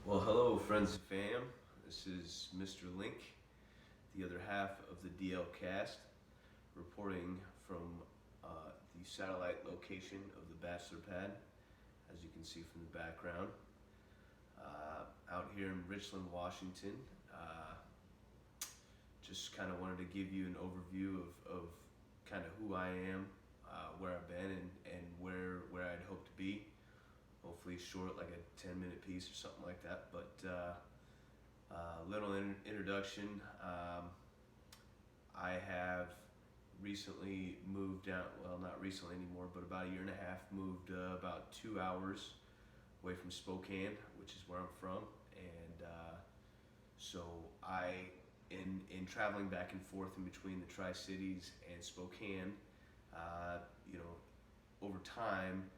Well, hello, friends and fam. This is Mr. Link, the other half of the DL cast, reporting from the satellite location of the Bachelor Pad, as you can see from the background. Out here in Richland, Washington. Just kind of wanted to give you an overview of kind of who I am, where I've been, and where I'd hope to be. Hopefully short, like a 10-minute piece or something like that. But little introduction. I have recently moved out, well, not recently anymore, but about a year and a half, moved about 2 hours away from Spokane, which is where I'm from. And so in traveling back and forth in between the Tri-Cities and Spokane, you know, over time,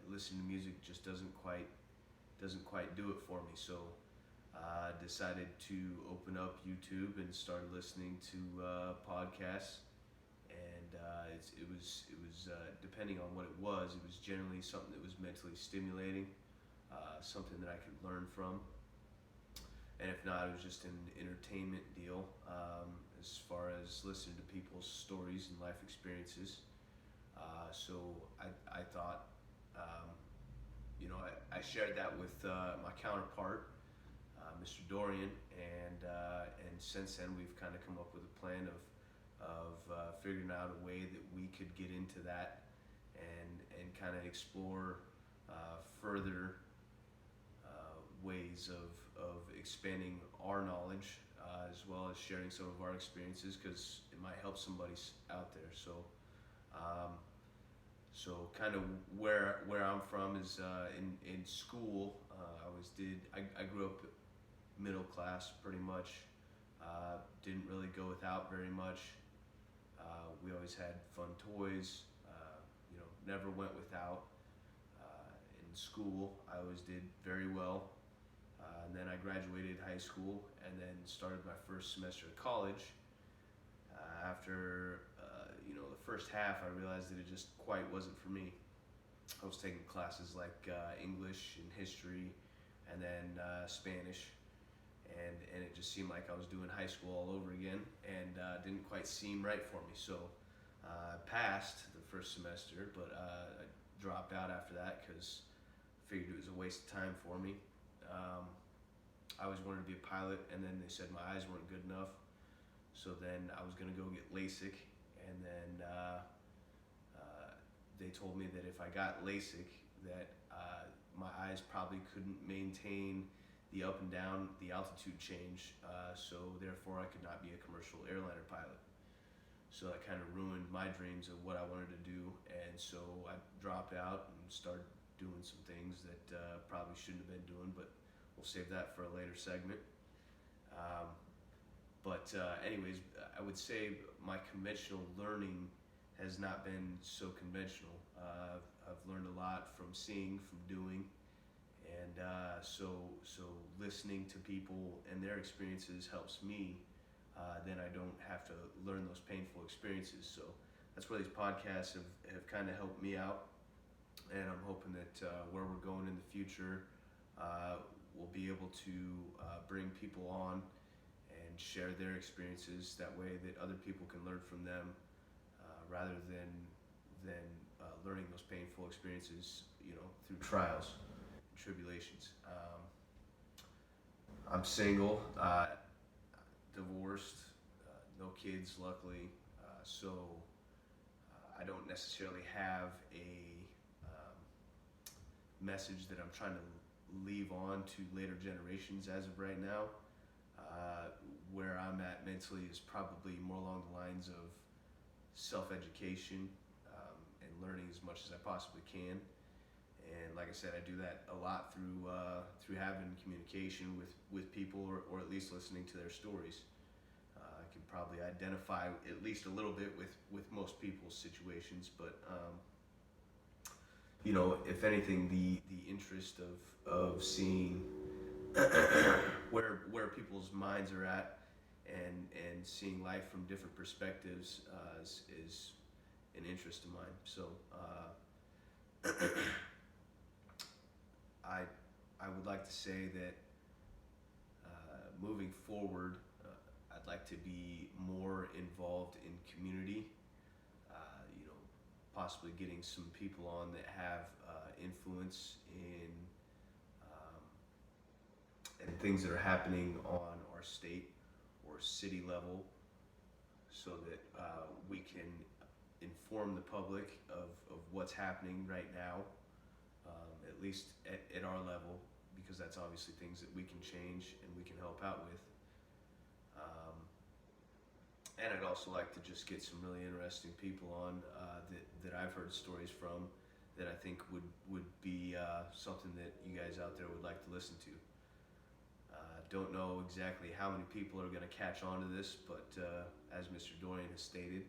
listening to music just doesn't quite do it for me. So I decided to open up YouTube and started listening to podcasts. And it was depending on what it was generally something that was mentally stimulating, something that I could learn from. And if not, it was just an entertainment deal, as far as listening to people's stories and life experiences. So I thought, I shared that with my counterpart, Mr. Dorian, and since then we've kind of come up with a plan of figuring out a way that we could get into that and kind of explore further ways of expanding our knowledge, as well as sharing some of our experiences, because it might help somebody out there. So kind of where I'm from is in school. I grew up middle class pretty much. Didn't really go without very much. We always had fun toys. Never went without. In school, I always did very well. And then I graduated high school and then started my first semester of college. After the first half, I realized that it just quite wasn't for me. I was taking classes like English and history, and then Spanish, and it just seemed like I was doing high school all over again, and didn't quite seem right for me. So I passed the first semester, but I dropped out after that because I figured it was a waste of time for me. I always wanted to be a pilot, and then they said my eyes weren't good enough. So then I was going to go get LASIK, and then they told me that if I got LASIK, that my eyes probably couldn't maintain the up and down, the altitude change, so therefore I could not be a commercial airliner pilot. So that kind of ruined my dreams of what I wanted to do, and so I dropped out and started doing some things that probably shouldn't have been doing, but we'll save that for a later segment. But anyways, I would say my conventional learning has not been so conventional. I've learned a lot from seeing, from doing, and so listening to people and their experiences helps me. Then I don't have to learn those painful experiences. So that's where these podcasts have kind of helped me out, and I'm hoping that where we're going in the future, we'll be able to bring people on and share their experiences, that way that other people can learn from them, rather than learning those painful experiences, through trials and tribulations. I'm single, divorced, no kids, luckily, so I don't necessarily have a message that I'm trying to leave on to later generations as of right now. Where I'm at mentally is probably more along the lines of self-education, and learning as much as I possibly can. And like I said, I do that a lot through having communication with people, or at least listening to their stories. I can probably identify at least a little bit with most people's situations, but if anything, the interest of seeing where people's minds are at, and seeing life from different perspectives, is an interest of mine. So I would like to say that moving forward, I'd like to be more involved in community. You know, possibly getting some people on that have influence um, in things that are happening on our state or city level, so that we can inform the public of what's happening right now, at least at our level, because that's obviously things that we can change and we can help out with. And I'd also like to just get some really interesting people on that I've heard stories from that I think would be something that you guys out there would like to listen to. Don't know exactly how many people are going to catch on to this, but as Mr. Dorian has stated,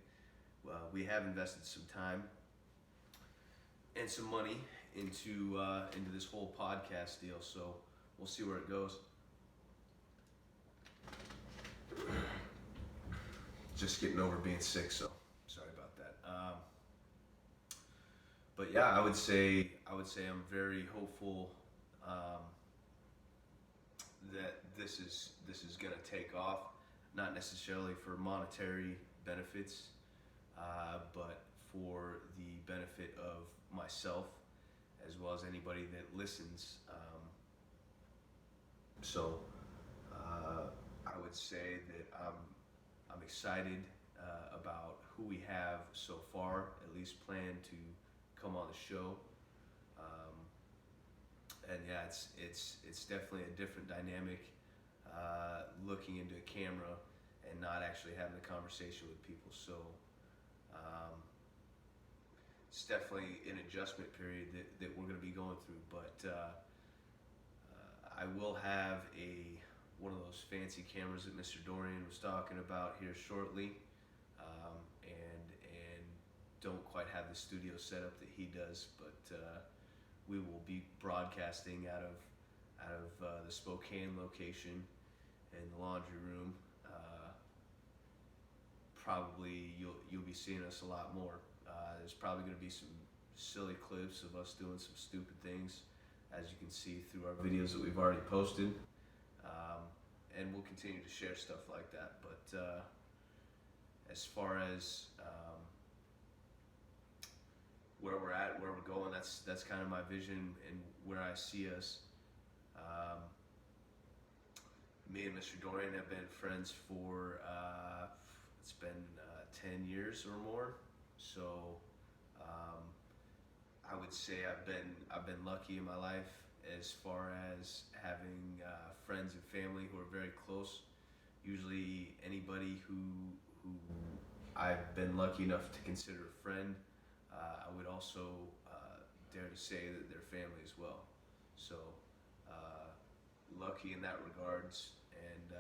we have invested some time and some money into this whole podcast deal, so we'll see where it goes. Just getting over being sick, so sorry about that. But yeah, I would say I'm very hopeful that this is going to take off, not necessarily for monetary benefits, but for the benefit of myself as well as anybody that listens. So I would say that I'm excited about who we have so far, at least plan to come on the show. And yeah, it's definitely a different dynamic looking into a camera and not actually having a conversation with people. So it's definitely an adjustment period that we're going to be going through. But I will have one of those fancy cameras that Mr. Dorian was talking about here shortly, and don't quite have the studio setup that he does, but we will be broadcasting out of the Spokane location in the laundry room. Probably you'll be seeing us a lot more. There's probably going to be some silly clips of us doing some stupid things, as you can see through our videos that we've already posted. And we'll continue to share stuff like that. But as far as where we're at, where we're going, that's kind of my vision and where I see us. Me and Mr. Dorian have been friends for it's been 10 years or more. So I would say I've been lucky in my life as far as having friends and family who are very close. Usually anybody who I've been lucky enough to consider a friend, I would also dare to say that they're family as well. So lucky in that regards, and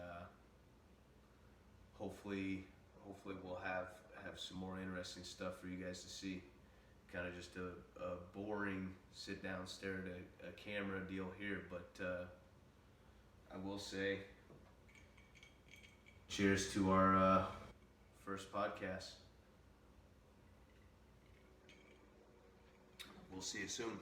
hopefully we'll have some more interesting stuff for you guys to see. Kind of just a boring sit down, stare at a camera deal here, but I will say cheers to our first podcast. We'll see you soon.